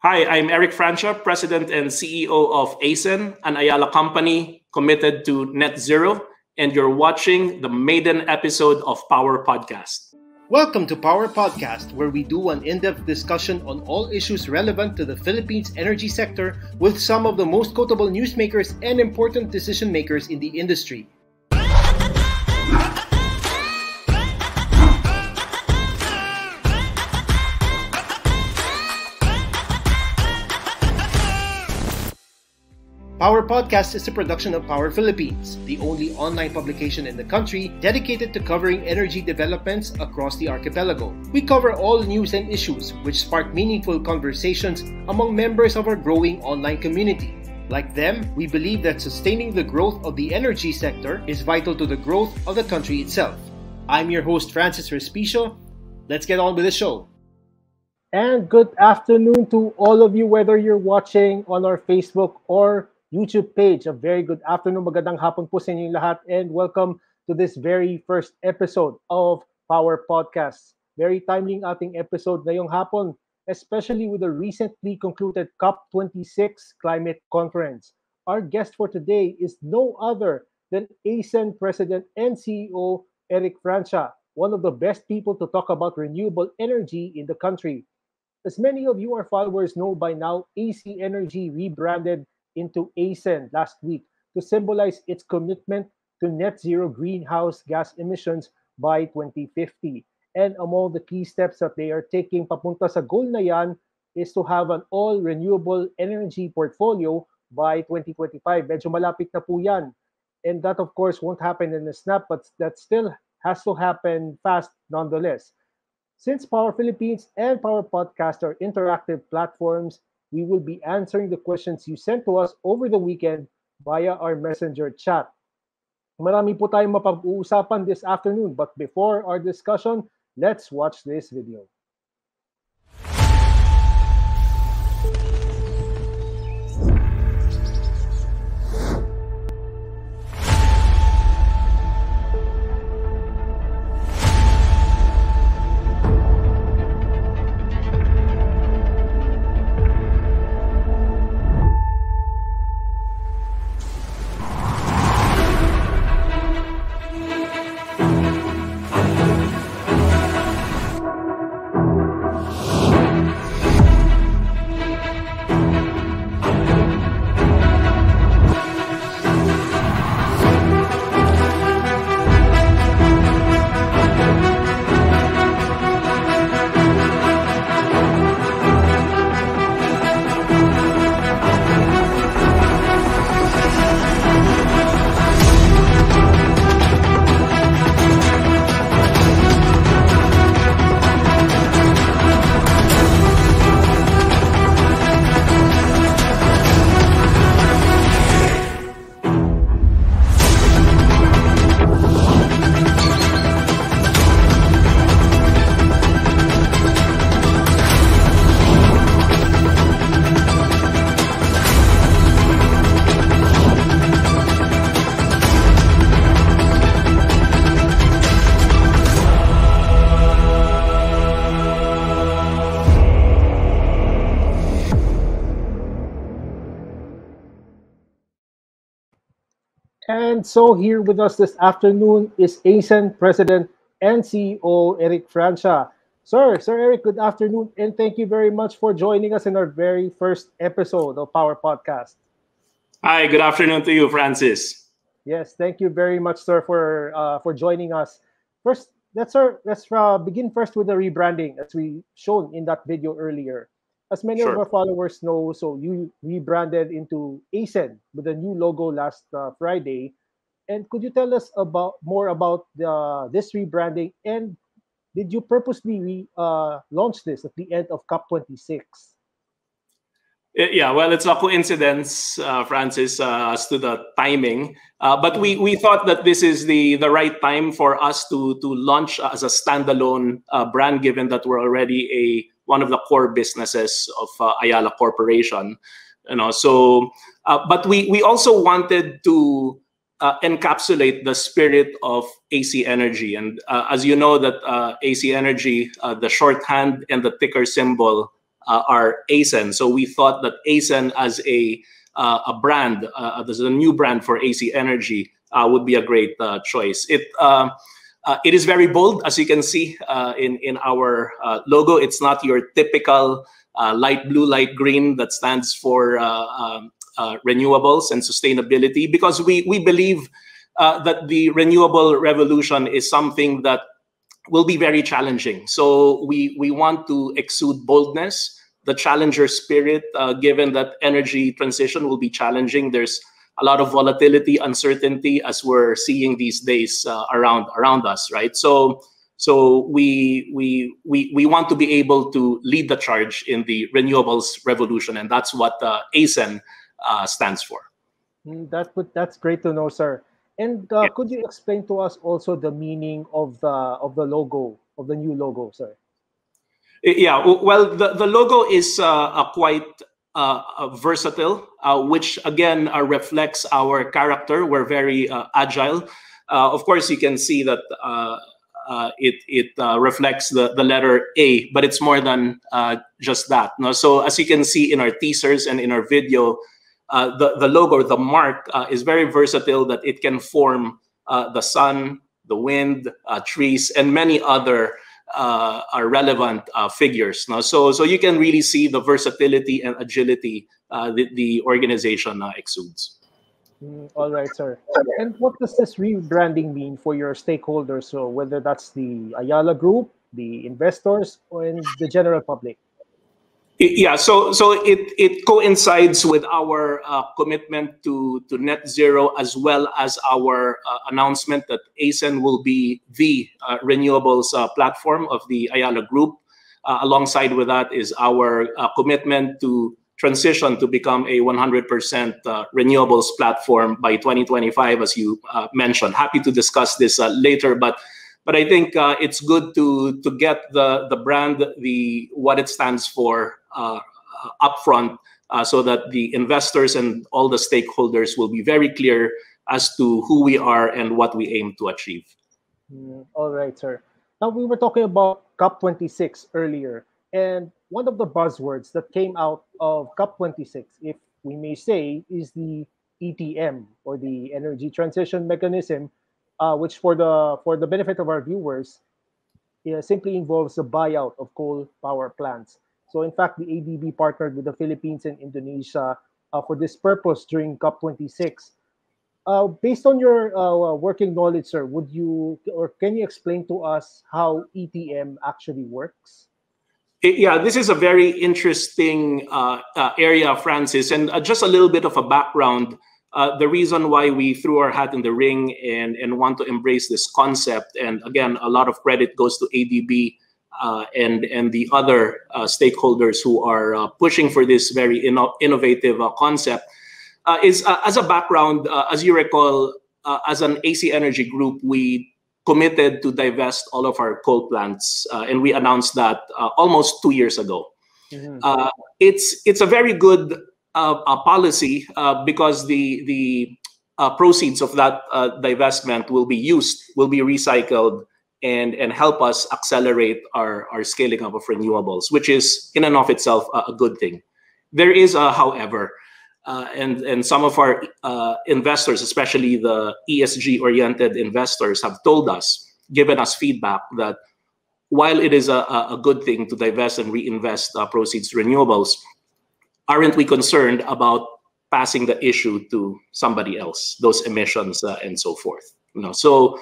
Hi, I'm Eric Francia, President and CEO of ACEN, an Ayala company committed to net zero, and you're watching the maiden episode of Power Podcast. Welcome to Power Podcast, where we do an in-depth discussion on all issues relevant to the Philippines energy sector with some of the most quotable newsmakers and important decision makers in the industry. Power Podcast is a production of Power Philippines, the only online publication in the country dedicated to covering energy developments across the archipelago. We cover all news and issues which spark meaningful conversations among members of our growing online community. Like them, we believe that sustaining the growth of the energy sector is vital to the growth of the country itself. I'm your host, Francis Respicio. Let's get on with the show. And good afternoon to all of you, whether you're watching on our Facebook or YouTube page. A very good afternoon, magandang hapon po sa inyong lahat, and welcome to this very first episode of Power Podcast. Very timely ang ating episode ngayong hapon, especially with the recently concluded COP26 Climate Conference. Our guest for today is no other than ACEN President and CEO Eric Francia, one of the best people to talk about renewable energy in the country. As many of you, our followers, know by now, AC Energy rebranded into ACEN last week to symbolize its commitment to net zero greenhouse gas emissions by 2050. And among the key steps that they are taking papunta sa goal na yan is to have an all renewable energy portfolio by 2025. Medyo malapit na po yan. And that, of course, won't happen in a snap, but that still has to happen fast nonetheless. Since Power Philippines and Power Podcast are interactive platforms, we will be answering the questions you sent to us over the weekend via our messenger chat. Marami po tayong mapag-uusapan this afternoon, but before our discussion, let's watch this video. And so here with us this afternoon is ACEN President and CEO Eric Francia. Sir Eric, good afternoon, and thank you very much for joining us in our very first episode of Power Podcast. Hi, good afternoon to you, Francis. Yes, thank you very much, sir, for joining us. First, let's begin first with the rebranding, as we shown in that video earlier. As many of our followers know, so you rebranded into ACEN with a new logo last Friday. And could you tell us more about this rebranding? And did you purposely launch this at the end of COP26? Yeah, well, it's a coincidence, Francis, as to the timing. But we thought that this is the right time for us to launch as a standalone brand, given that we're already one of the core businesses of Ayala Corporation. But we also wanted to encapsulate the spirit of AC Energy. And as you know, that AC Energy, the shorthand and the ticker symbol are ACEN. So we thought that ACEN as a brand, as a new brand for AC Energy, would be a great choice. It is very bold, as you can see in our logo. It's not your typical light blue, light green that stands for renewables and sustainability, because we believe that the renewable revolution is something that will be very challenging. So we want to exude boldness, the challenger spirit, given that energy transition will be challenging. There's a lot of volatility, uncertainty, as we're seeing these days around us, right? So we want to be able to lead the charge in the renewables revolution, and that's what ACEN stands for. That's great to know, sir. And could you explain to us also the meaning of the logo, of the new logo, sir? Yeah, well, the logo is quite versatile, which again reflects our character. We're very agile. Of course, you can see that it reflects the letter A, but it's more than just that. No? So as you can see in our teasers and in our video, the logo, the mark, is very versatile, that it can form the sun, the wind, trees, and many other relevant figures. No? So you can really see the versatility and agility the organization exudes. All right, sir. And what does this rebranding mean for your stakeholders? So whether that's the Ayala Group, the investors, or in the general public? Yeah, so it coincides with our commitment to net zero, as well as our announcement that ACEN will be the renewables platform of the Ayala Group. Alongside with that is our commitment to transition to become a 100% renewables platform by 2025, as you mentioned. Happy to discuss this later, but I think it's good to get the brand, what it stands for, upfront, so that the investors and all the stakeholders will be very clear as to who we are and what we aim to achieve. All right, sir. Now, we were talking about COP26 earlier, and one of the buzzwords that came out of COP26, if we may say, is the ETM, or the Energy Transition Mechanism, which for the benefit of our viewers, simply involves the buyout of coal power plants. So in fact, the ADB partnered with the Philippines and Indonesia for this purpose during COP26. Based on your working knowledge, sir, can you explain to us how ETM actually works? Yeah, this is a very interesting area, Francis, and just a little bit of a background. The reason why we threw our hat in the ring and want to embrace this concept, and again, a lot of credit goes to ADB and the other stakeholders who are pushing for this very innovative concept, is as a background, as you recall, as an AC Energy Group, we committed to divest all of our coal plants, and we announced that almost 2 years ago. Mm-hmm. It's a very good policy because the proceeds of that divestment will be recycled and help us accelerate our scaling up of renewables, which is in and of itself a good thing. There is a however, and some of our investors, especially the ESG-oriented investors, have told us, given us feedback, that while it is a good thing to divest and reinvest proceeds to renewables, aren't we concerned about passing the issue to somebody else, those emissions and so forth? So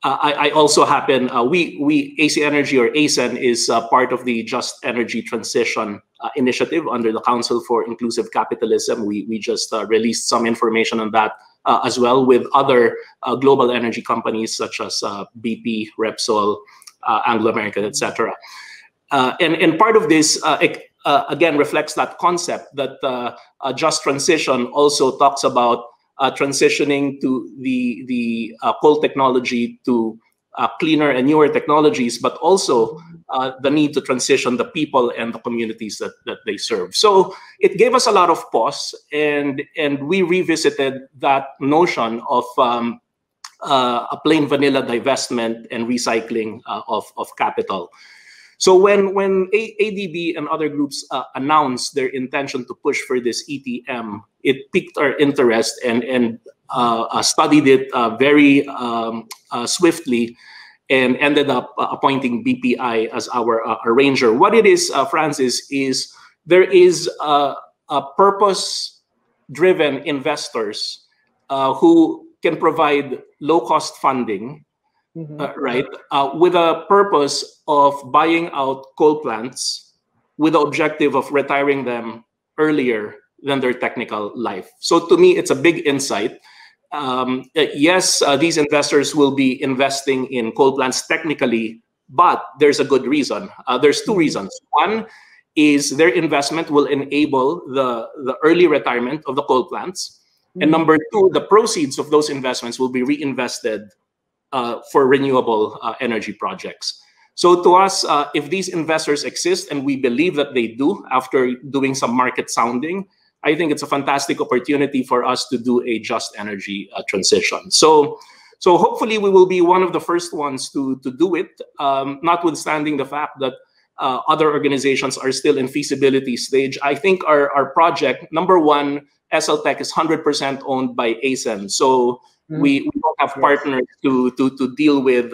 I also happen, we AC Energy, or ACEN, is part of the Just Energy Transition Initiative under the Council for Inclusive Capitalism. We just released some information on that as well, with other global energy companies such as BP, Repsol, Anglo American, etc. And part of this, again, reflects that concept that just transition also talks about transitioning to the coal technology to cleaner and newer technologies, but also the need to transition the people and the communities that they serve. So it gave us a lot of pause, and we revisited that notion of a plain vanilla divestment and recycling of capital. So when ADB and other groups announced their intention to push for this ETM, it piqued our interest and studied it very swiftly, and ended up appointing BPI as our arranger. What it is, Francis, is there is a purpose-driven investors who can provide low-cost funding, right, with a purpose of buying out coal plants with the objective of retiring them earlier than their technical life. So to me, it's a big insight. Yes, these investors will be investing in coal plants technically, but there's a good reason. There's two reasons. One is their investment will enable the early retirement of the coal plants. And number two, the proceeds of those investments will be reinvested for renewable energy projects. So to us, if these investors exist, and we believe that they do after doing some market sounding, I think it's a fantastic opportunity for us to do a just energy transition. So hopefully we will be one of the first ones to do it, notwithstanding the fact that other organizations are still in feasibility stage. I think our project, number one, SLTech is 100% owned by ACEN. So we don't have partners to deal with,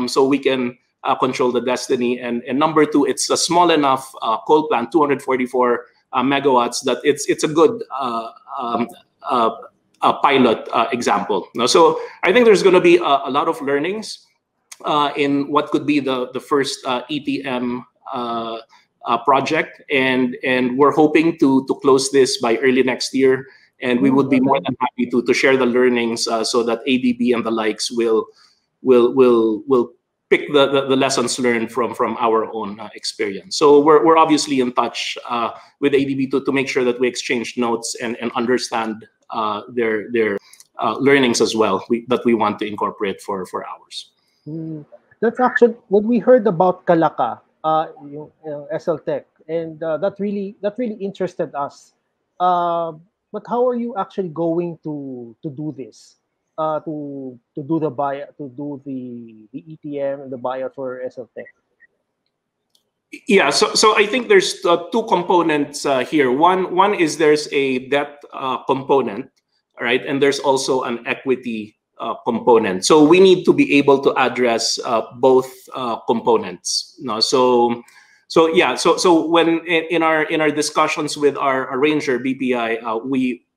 so we can control the destiny. And number two, it's a small enough coal plant, 244 megawatts, that it's a good pilot example. So I think there's going to be a lot of learnings in what could be the first ETM project, and we're hoping to close this by early next year, and we would be more than happy to share the learnings so that ADB and the likes will pick the lessons learned from our own experience. So we're obviously in touch with ADB to make sure that we exchange notes and understand their learnings as well that we want to incorporate for ours. That's actually what we heard about Kalaka, SLTech, and that really interested us. But how are you actually going to do this? To do the ETM and the buyout for SLTech? Yeah, so I think there's two components here. One is there's a debt component, right, and there's also an equity component. So we need to be able to address both components. No, so when in our discussions with our arranger BPI,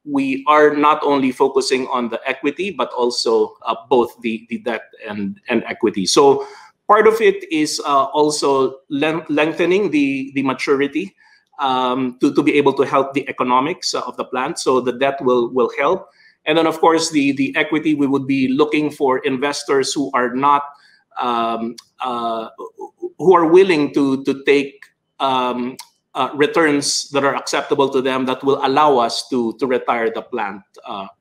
we are not only focusing on the equity, but also both the debt and equity. So part of it is also lengthening the maturity to be able to help the economics of the plant. So the debt will help. And then, of course, the equity, we would be looking for investors who are not who are willing to take returns that are acceptable to them, that will allow us to retire the plant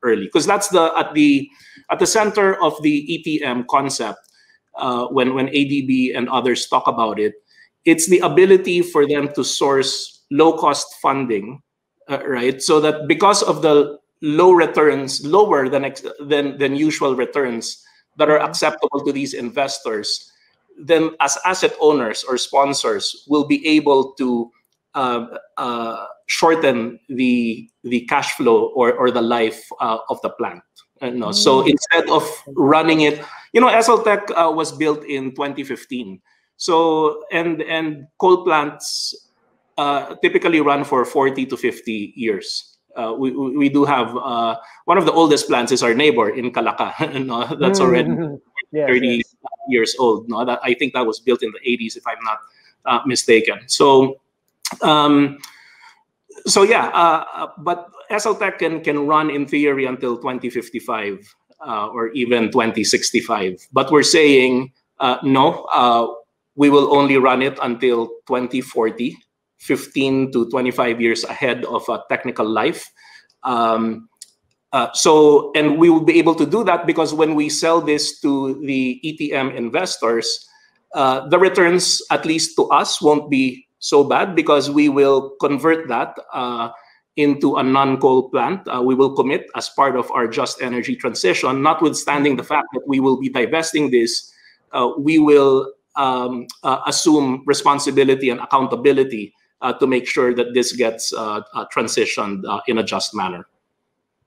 early. Because that's at the center of the ETM concept. When ADB and others talk about it, it's the ability for them to source low-cost funding, right? So that because of the low returns, lower than usual returns that are acceptable to these investors, then as asset owners or sponsors will be able to shorten the cash flow or the life of the plant. So instead of running it, SLTech was built in 2015. So and coal plants typically run for 40 to 50 years. We do have one of the oldest plants is our neighbor in Kalaka. That's already 30 years old. I think that was built in the 80s, if I'm not mistaken. So but SLTech can run in theory until 2055 or even 2065. But we're saying no, we will only run it until 2040. 15 to 25 years ahead of a technical life. And we will be able to do that because when we sell this to the ETM investors, the returns, at least to us, won't be so bad because we will convert that into a non-coal plant. We will commit as part of our just energy transition, notwithstanding the fact that we will be divesting this, we will assume responsibility and accountability to make sure that this gets transitioned in a just manner.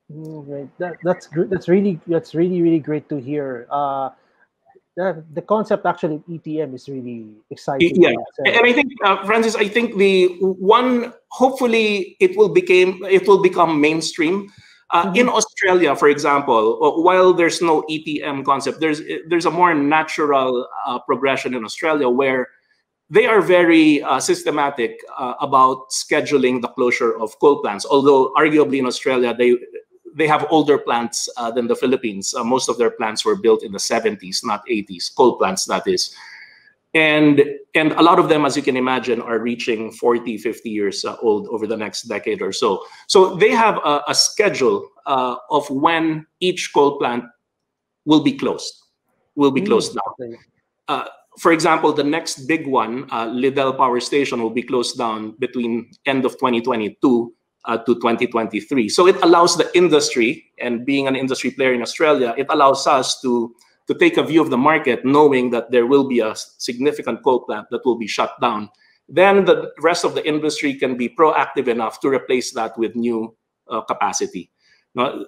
Right. That's good. That's really great to hear. The concept actually of ETM is really exciting. Yeah, and I think Francis, I think the one, hopefully it will become mainstream. In Australia, for example, while there's no ETM concept, there's a more natural progression in Australia where they are very systematic about scheduling the closure of coal plants. Although arguably in Australia they have older plants than the Philippines. Most of their plants were built in the 70s, not 80s, coal plants that is. And a lot of them, as you can imagine, are reaching 40, 50 years old over the next decade or so. So they have a schedule of when each coal plant will be closed, down. For example, the next big one, Liddell Power Station, will be closed down between end of 2022 to 2023. So it allows the industry, and being an industry player in Australia, it allows us to take a view of the market, knowing that there will be a significant coal plant that will be shut down. Then the rest of the industry can be proactive enough to replace that with new capacity. Now,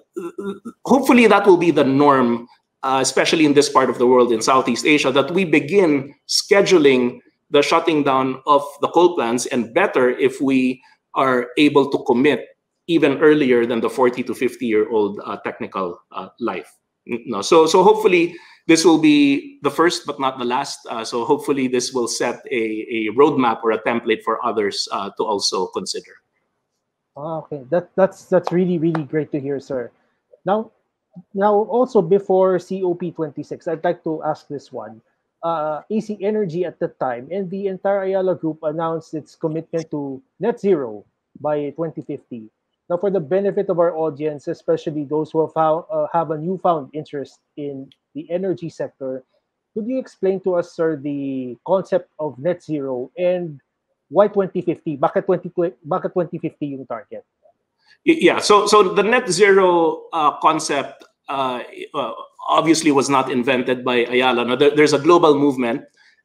hopefully that will be the norm, especially in this part of the world, in Southeast Asia, that we begin scheduling the shutting down of the coal plants, and better if we are able to commit even earlier than the 40 to 50-year-old technical life. No, so hopefully this will be the first but not the last. So hopefully this will set a roadmap or a template for others to also consider. Okay, that's really great to hear, sir. Now also before COP26, I'd like to ask this one. AC Energy at the time and the entire Ayala Group announced its commitment to net zero by 2050. Now, for the benefit of our audience, especially those who have a newfound interest in the energy sector, could you explain to us, sir, the concept of net zero and why 2050? Bakit 2050 yung target? Yeah, so the net zero concept obviously was not invented by Ayala. Now, there's a global movement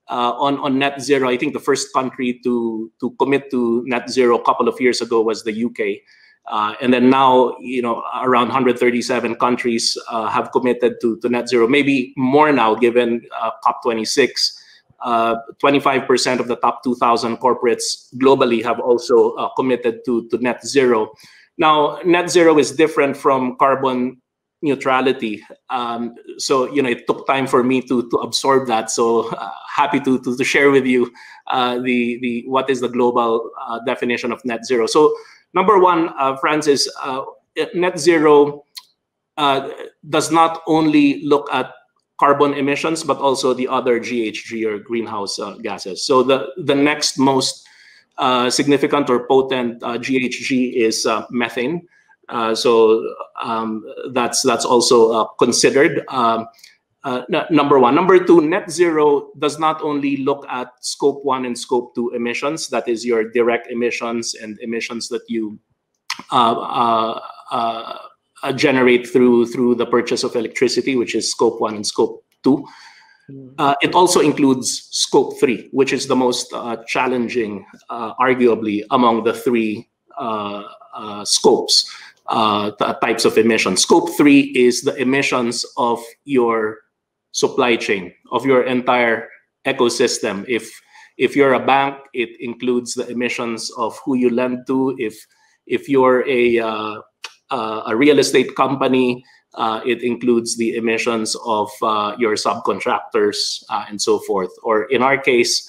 on net zero. I think the first country to commit to net zero a couple of years ago was the UK. And then now, around 137 countries have committed to net zero, maybe more now given COP26. 25% of the top 2,000 corporates globally have also committed to net zero. Now, net zero is different from carbon neutrality. So, it took time for me to absorb that. So happy to share with you what is the global definition of net zero. So number one, Francis, net zero does not only look at carbon emissions, but also the other GHG or greenhouse gases. So the next most significant or potent GHG is methane. So that's also considered. Number one. Number two, net zero does not only look at scope 1 and scope 2 emissions, that is your direct emissions and emissions that you generate through the purchase of electricity, which is scope 1 and scope 2. It also includes scope 3, which is the most challenging, arguably, among the three scopes, types of emissions. Scope 3 is the emissions of your supply chain, of your entire ecosystem. If you're a bank, it includes the emissions of who you lend to. If you're a real estate company, it includes the emissions of your subcontractors and so forth. Or in our case,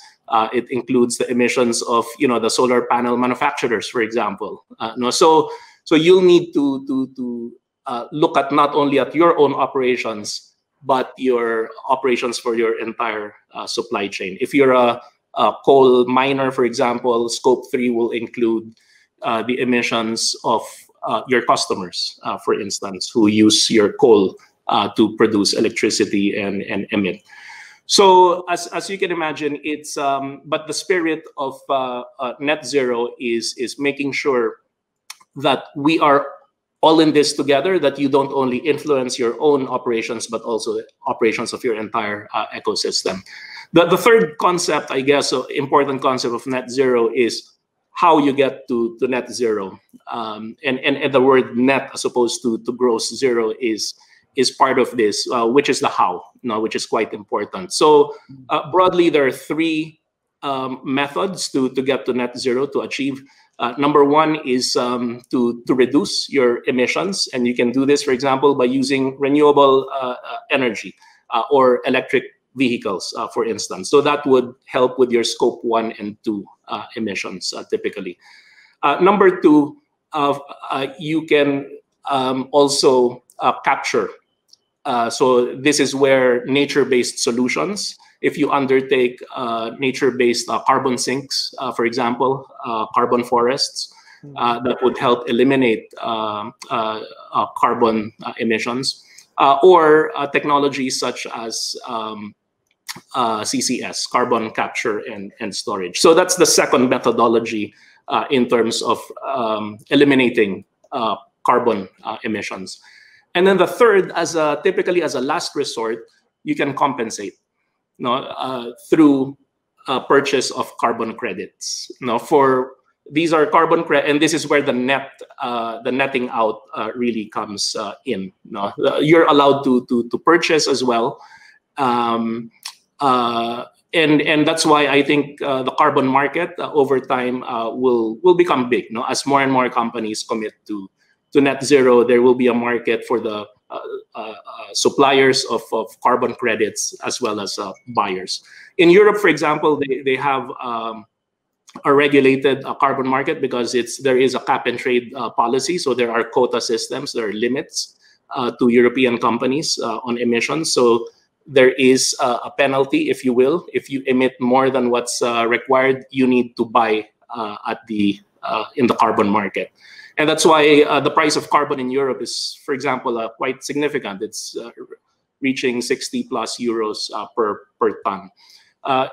it includes the emissions of the solar panel manufacturers, for example. So you'll need to look at not only at your own operations, but your operations for your entire supply chain. If you're a coal miner, for example, scope 3 will include the emissions of your customers, for instance, who use your coal to produce electricity and emit. So as you can imagine, it's but the spirit of net zero is making sure that we are all in this together, that you don't only influence your own operations, but also the operations of your entire ecosystem. The third concept, I guess, so important concept of net zero is how you get to net zero. And the word net as opposed to gross zero is part of this, which is the how, which is quite important. So broadly, there are three methods to get to net zero, to achieve. Number one is to reduce your emissions. And you can do this, for example, by using renewable energy or electric vehicles, for instance. So that would help with your scope 1 and 2 emissions typically. Number two, you can also capture. So this is where nature-based solutions, if you undertake nature-based carbon sinks, for example, carbon forests, that would help eliminate carbon emissions, or technologies such as CCS, carbon capture and storage. So that's the second methodology in terms of eliminating carbon emissions. And then the third, typically as a last resort, you can compensate through purchase of carbon credits. These are carbon credits, and this is where the netting out really comes in. You're allowed to purchase as well. And that's why I think the carbon market over time will become big. As more and more companies commit to net zero, there will be a market for the suppliers of carbon credits as well as buyers. In Europe, for example, they have a regulated carbon market because there is a cap and trade policy. So there are quota systems, there are limits to European companies on emissions. So there is a penalty, if you will. If you emit more than what's required, you need to buy in the carbon market. And that's why the price of carbon in Europe is, for example, quite significant. It's reaching 60 plus euros per ton.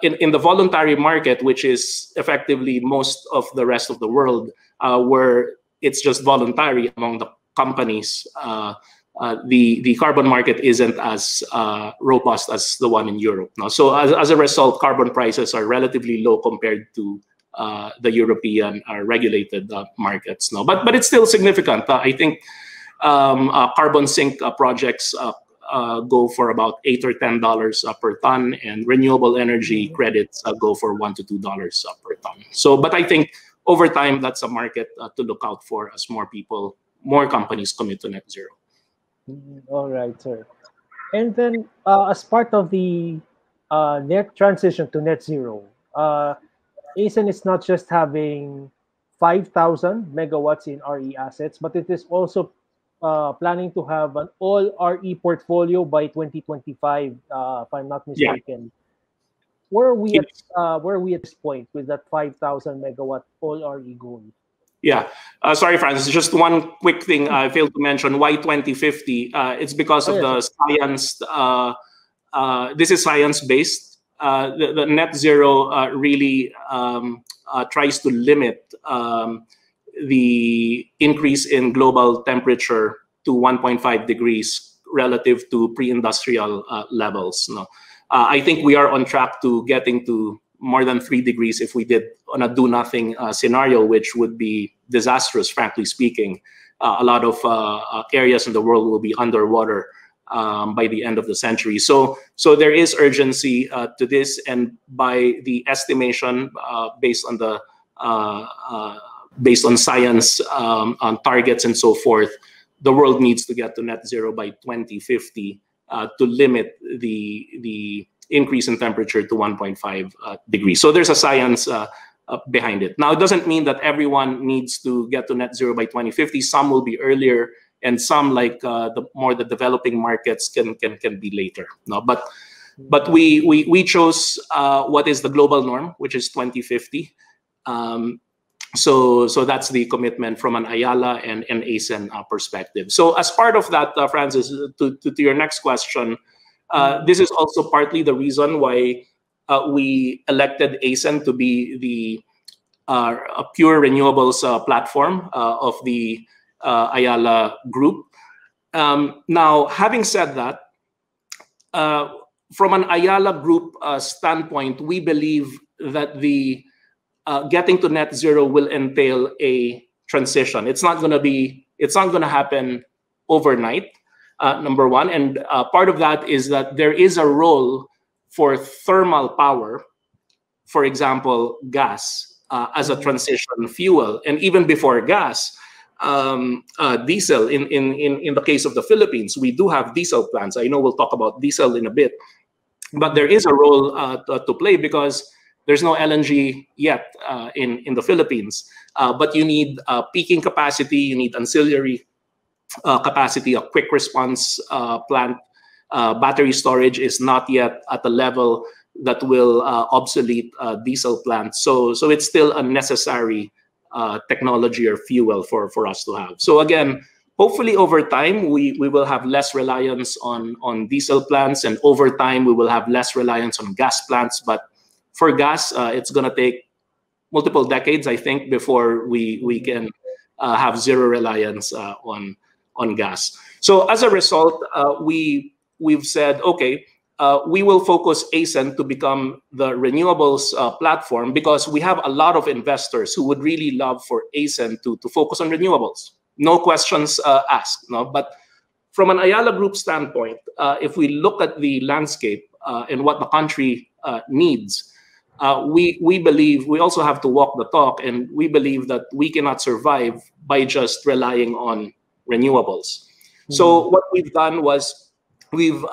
In the voluntary market, which is effectively most of the rest of the world, where it's just voluntary among the companies, the carbon market isn't as robust as the one in Europe. So as a result, carbon prices are relatively low compared to the European regulated markets. But it's still significant. I think carbon sink projects go for about $8 or $10 per ton, and renewable energy credits go for $1 to $2 per ton. So, but I think over time, that's a market to look out for as more companies commit to net zero. All right, sir. And then as part of the net transition to net zero, ACEN is not just having 5,000 megawatts in RE assets, but it is also planning to have an all RE portfolio by 2025, if I'm not mistaken. Yeah. Where are we at this point with that 5,000 megawatt all RE goal? Yeah, sorry, Francis. Just one quick thing I failed to mention. Why 2050? It's because of the science. This is science-based. The net zero really tries to limit the increase in global temperature to 1.5 degrees relative to pre-industrial levels. I think we are on track to getting to more than 3 degrees if we did on a do-nothing scenario, which would be disastrous, frankly speaking. A lot of areas in the world will be underwater by the end of the century. So there is urgency to this, and by the estimation based on science, on targets and so forth, the world needs to get to net zero by 2050 to limit the increase in temperature to 1.5 degrees. So there's a science behind it. Now, it doesn't mean that everyone needs to get to net zero by 2050. Some will be earlier, and some, like the developing markets, can be later. But we chose what is the global norm, which is 2050. So that's the commitment from an Ayala and an ACEN perspective. So as part of that, Francis, to your next question, this is also partly the reason why we elected ACEN to be a pure renewables platform of the Ayala group. Now, having said that, from an Ayala Group standpoint, we believe that the getting to net zero will entail a transition. It's not going to happen overnight. Number one, and part of that is that there is a role for thermal power, for example, gas, as a transition fuel, and even before gas, diesel. In the case of the Philippines, we do have diesel plants. I know we'll talk about diesel in a bit, but there is a role to play because there's no LNG yet in the Philippines. But you need peaking capacity, you need ancillary capacity, a quick response plant. Battery storage is not yet at the level that will obsolete diesel plants. So it's still a necessary technology or fuel for us to have. So again, hopefully over time, we will have less reliance on diesel plants, and over time, we will have less reliance on gas plants. But for gas, it's going to take multiple decades, I think, before we can have zero reliance on gas. So as a result, we've said, okay, we will focus ACEN to become the renewables platform, because we have a lot of investors who would really love for ACEN to focus on renewables. No questions asked. No? But from an Ayala Group standpoint, if we look at the landscape and what the country needs, we believe we also have to walk the talk, and we believe that we cannot survive by just relying on renewables. So what we've done was we've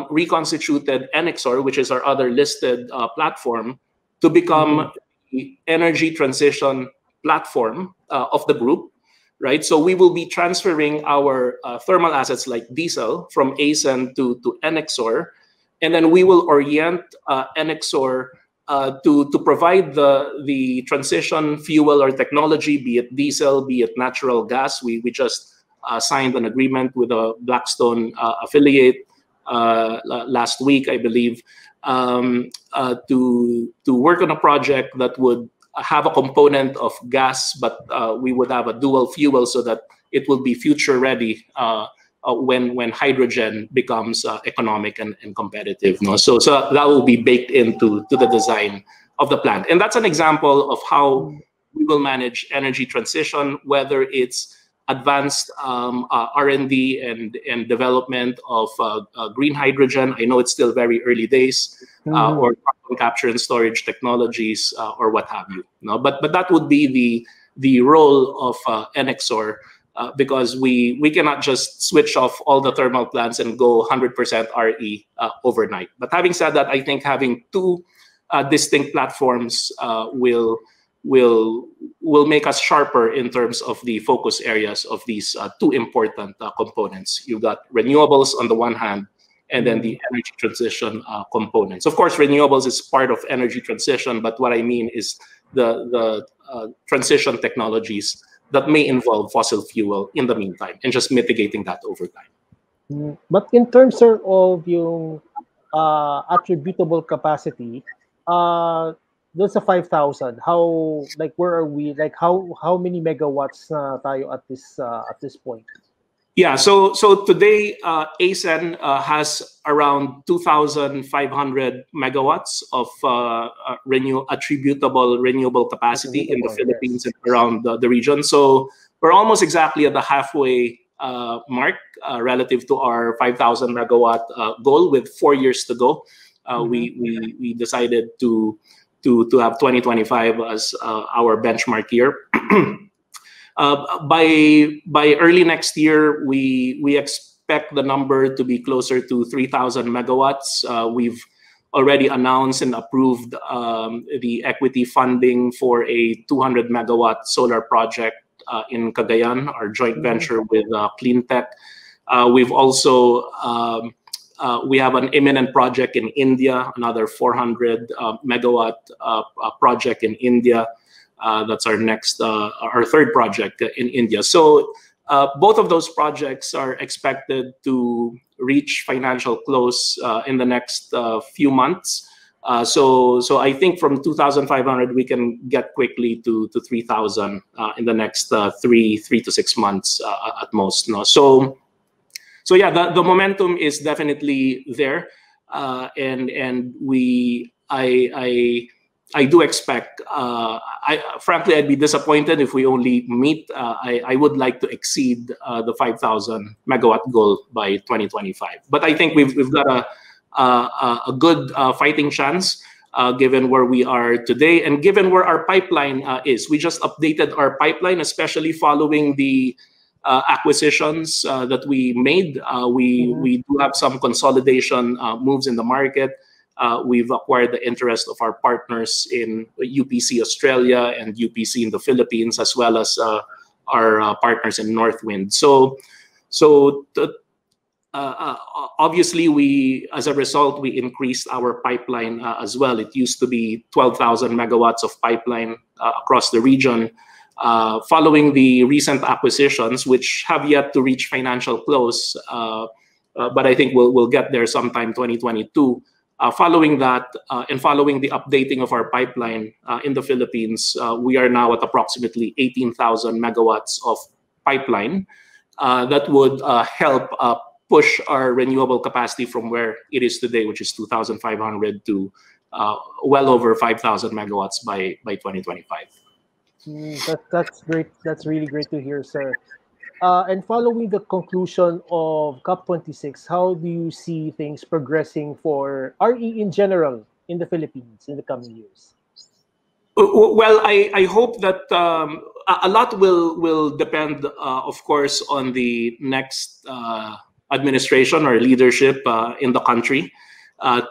reconstituted Enexor, which is our other listed platform, to become the energy transition platform of the group, right? So we will be transferring our thermal assets like diesel from ACEN to Enexor, and then we will orient Enexor to provide the transition fuel or technology, be it diesel, be it natural gas. We just signed an agreement with a Blackstone affiliate last week, I believe, to work on a project that would have a component of gas, but we would have a dual fuel so that it will be future ready when hydrogen becomes economic and competitive. No? So that will be baked into the design of the plant. And that's an example of how we will manage energy transition, whether it's advanced R&D and development of green hydrogen. I know it's still very early days, or carbon capture and storage technologies, or what have you. No, but that would be the role of Enexor, because we cannot just switch off all the thermal plants and go 100% RE overnight. But having said that, I think having two distinct platforms will make us sharper in terms of the focus areas of these two important components. You've got renewables on the one hand, and then the energy transition components. Of course, renewables is part of energy transition, but what I mean is the transition technologies that may involve fossil fuel in the meantime, and just mitigating that over time. But in terms of yung attributable capacity, there's a 5,000. How, like, where are we? Like, how many megawatts na tayo at this point? Yeah, so today ACEN has around 2,500 megawatts of attributable renewable capacity in the Philippines and around the region. So we're almost exactly at the halfway mark relative to our 5,000 megawatt goal, with 4 years to go. We decided to have 2025 as our benchmark year. By early next year, we expect the number to be closer to 3,000 megawatts. We've already announced and approved the equity funding for a 200 megawatt solar project in Cagayan, our joint venture with Cleantech. We've also we have an imminent project in India, another 400 megawatt project in India. That's our next, our third project in India. So both of those projects are expected to reach financial close in the next few months. So I think from 2,500 we can get quickly to 3,000 in the next 3 to 6 months at most. No? So yeah, the momentum is definitely there. and I do expect. Frankly, I'd be disappointed if we only meet. I would like to exceed the 5,000 megawatt goal by 2025. But I think we've got a good fighting chance, given where we are today and given where our pipeline is. We just updated our pipeline, especially following the acquisitions that we made. We do have some consolidation moves in the market. We've acquired the interest of our partners in UPC Australia and UPC in the Philippines, as well as our partners in Northwind. Obviously, as a result, we increased our pipeline as well. It used to be 12,000 megawatts of pipeline across the region. Following the recent acquisitions, which have yet to reach financial close, but I think we'll get there sometime 2022. Following that, and following the updating of our pipeline in the Philippines, we are now at approximately 18,000 megawatts of pipeline that would help push our renewable capacity from where it is today, which is 2,500 to well over 5,000 megawatts by 2025. That's great. That's really great to hear, sir. And following the conclusion of COP26, how do you see things progressing for RE in general in the Philippines in the coming years? Well, I hope that a lot will depend, of course, on the next administration or leadership in the country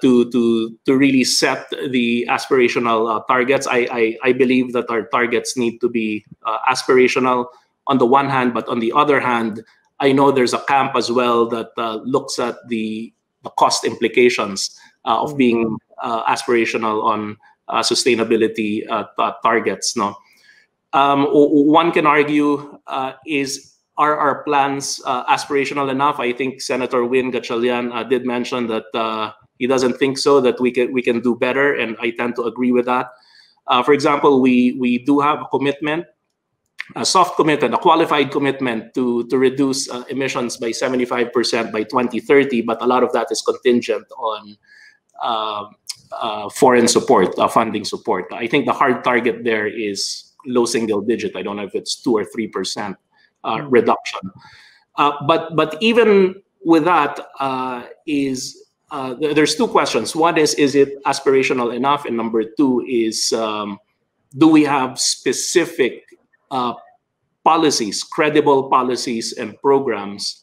to really set the aspirational targets. I believe that our targets need to be aspirational on the one hand, but on the other hand, I know there's a camp as well that looks at the cost implications of being aspirational on sustainability targets. No, one can argue are our plans aspirational enough? I think Senator Win Gatchalian did mention that he doesn't think so, that we can do better, and I tend to agree with that. For example, we do have a commitment, a soft commitment, a qualified commitment to reduce emissions by 75% by 2030, but a lot of that is contingent on foreign support, funding support. I think the hard target there is low single digit. I don't know if it's 2 or 3% reduction. But even with that, there's two questions. One is it aspirational enough? And number two is, do we have specific policies, credible policies and programs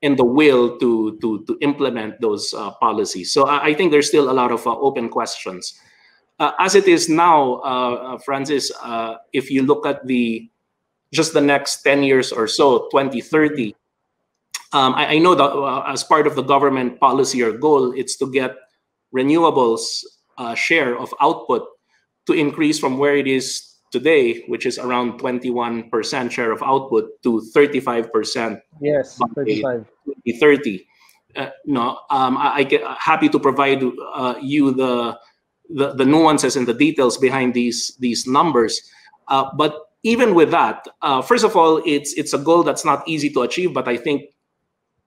in the will to implement those policies? So I think there's still a lot of open questions. As it is now, Francis, if you look at just the next 10 years or so, 2030, I know that as part of the government policy or goal, it's to get renewables share of output to increase from where it is today, which is around 21% share of output, to 35%. Yes, by 2030. I get happy to provide you the nuances and the details behind these numbers. But even with that, first of all, it's a goal that's not easy to achieve, but I think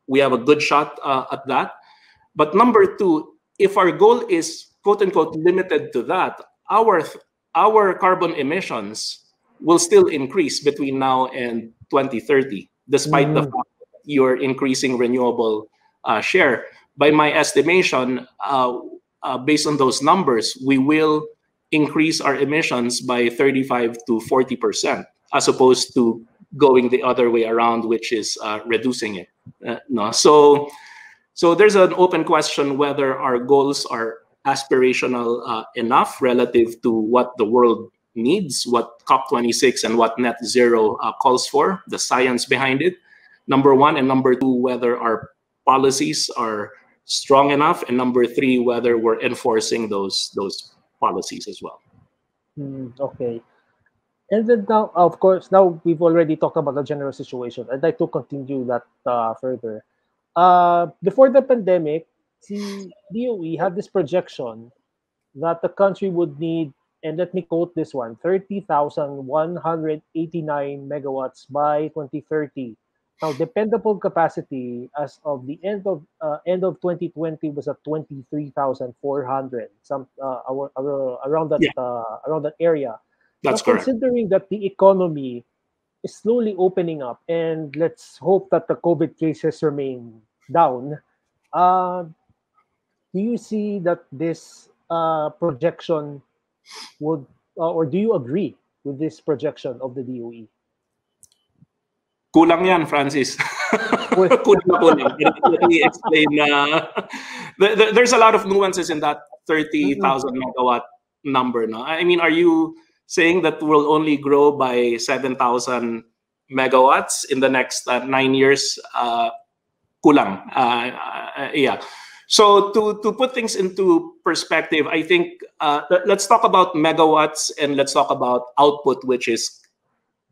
we have a good shot at that. But number two, if our goal is quote unquote limited to that, our carbon emissions will still increase between now and 2030, despite the fact that you're increasing renewable share. By my estimation, based on those numbers, we will increase our emissions by 35 to 40%, as opposed to going the other way around, which is reducing it. So there's an open question whether our goals are aspirational enough relative to what the world needs, what COP26 and what net zero calls for, the science behind it, number one. And number two, whether our policies are strong enough. And number three, whether we're enforcing those policies as well. Okay. And then now, of course, now we've already talked about the general situation. I'd like to continue that further. Before the pandemic, DOE had this projection that the country would need, and let me quote this one, 30,189 megawatts by 2030 Now, dependable capacity as of the end of 2020 was at 23,400, Yeah, around that area. Now, that's correct. considering that the economy is slowly opening up, and let's hope that the COVID cases remain down, uh, do you see that this projection would, or do you agree with this projection of the DOE? Kulang yan, Francis. Well, Kulang na kulang. Let me explain. There's a lot of nuances in that 30,000 megawatt number. No? I mean, are you saying that we'll only grow by 7,000 megawatts in the next 9 years? Kulang. Yeah. So to put things into perspective, I think let's talk about megawatts and let's talk about output, which is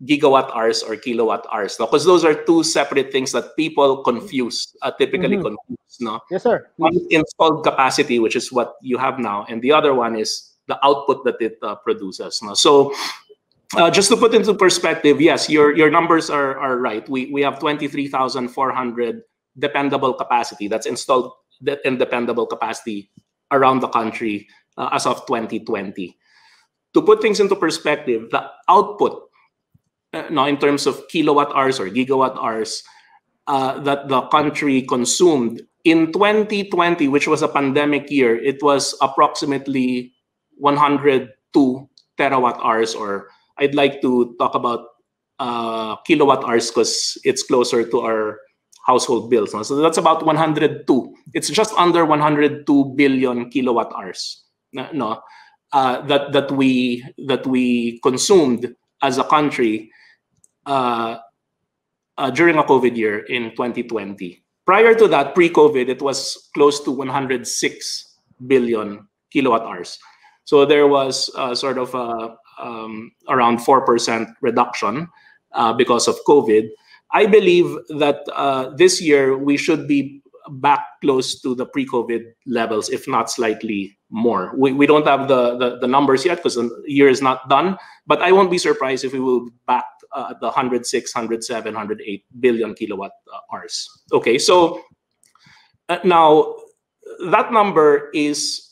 gigawatt hours or kilowatt hours, no? Because those are two separate things that people confuse, typically confuse, no? yes, sir. One Please. is installed capacity, which is what you have now, and the other one is the output that it produces, no? So just to put into perspective, yes, your numbers are right. We have 23,400 dependable capacity that's installed and dependable capacity around the country as of 2020. To put things into perspective, the output now in terms of kilowatt hours or gigawatt hours that the country consumed in 2020, which was a pandemic year, it was approximately 102 terawatt hours, or I'd like to talk about kilowatt hours because it's closer to our household bills. No? So that's about 102. It's just under 102 billion kilowatt hours. No, that we consumed as a country during a COVID year in 2020. Prior to that, pre-COVID, it was close to 106 billion kilowatt hours. So there was sort of around 4% reduction because of COVID. I believe that this year we should be back close to the pre-COVID levels, if not slightly more. We don't have the numbers yet because the year is not done, but I won't be surprised if we will be back at the 106, 107, 108 billion kilowatt hours. Okay, so now that number is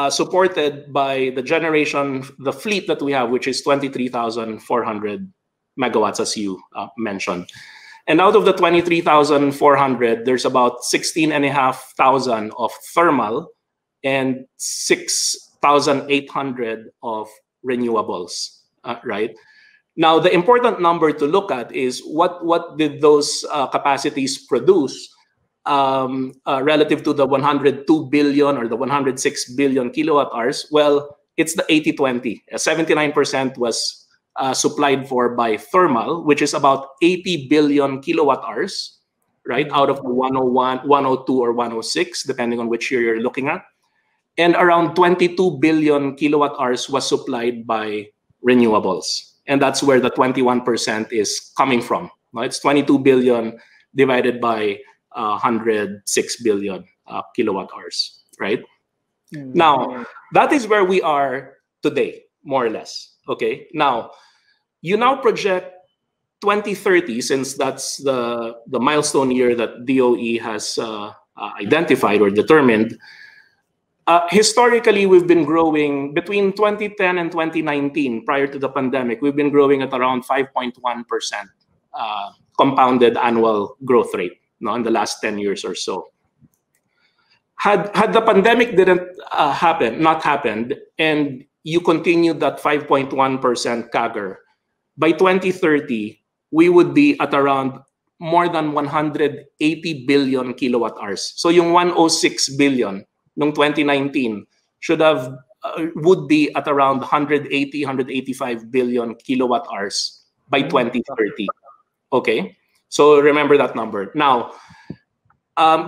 supported by the generation, the fleet that we have, which is 23,400 megawatts, as you mentioned. And out of the 23,400, there's about 16,500 of thermal and 6,800 of renewables, right? Now, the important number to look at is what did those capacities produce relative to the 102 billion or the 106 billion kilowatt hours? Well, it's the 80-20. 79% was supplied for by thermal, which is about 80 billion kilowatt hours, right? Out of the 101, 102, or 106, depending on which year you're looking at. And around 22 billion kilowatt hours was supplied by renewables. And that's where the 21% is coming from. Right? It's 22 billion divided by 106 billion kilowatt hours, right? Now, that is where we are today, more or less. Okay. Now, you now project 2030, since that's the milestone year that DOE has identified or determined. Historically, we've been growing between 2010 and 2019, prior to the pandemic. We've been growing at around 5.1% compounded annual growth rate, in the last 10 years or so. Had the pandemic not happened, and you continued that 5.1% CAGR, by 2030, we would be at around more than 180 billion kilowatt hours. So yung 106 billion noong 2019 would be at around 180, 185 billion kilowatt hours by 2030. Okay? So remember that number. Now,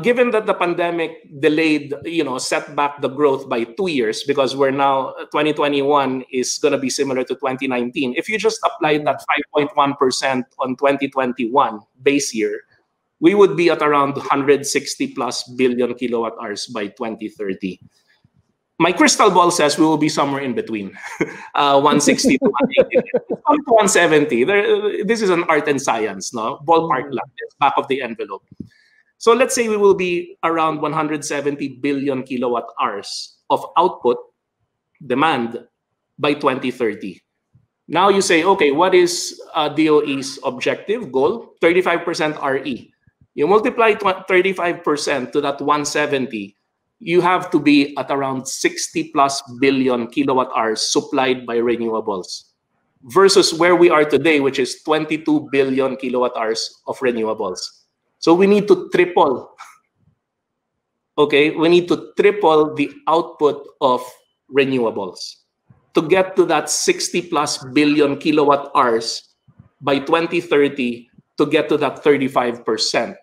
given that the pandemic delayed, set back the growth by 2 years, because we're now 2021 is going to be similar to 2019. If you just apply that 5.1% on 2021 base year, we would be at around 160 plus billion kilowatt hours by 2030. My crystal ball says we will be somewhere in between, 160 to 180, up to 170. This is an art and science, no? Ballpark lang, it's back of the envelope. So let's say we will be around 170 billion kilowatt hours of output demand by 2030. Now you say, okay, what is DOE's objective goal? 35% RE. You multiply 35% to that 170, you have to be at around 60 plus billion kilowatt hours supplied by renewables versus where we are today, which is 22 billion kilowatt hours of renewables. So we need to triple. Okay, we need to triple the output of renewables to get to that 60 plus billion kilowatt hours by 2030 to get to that 35%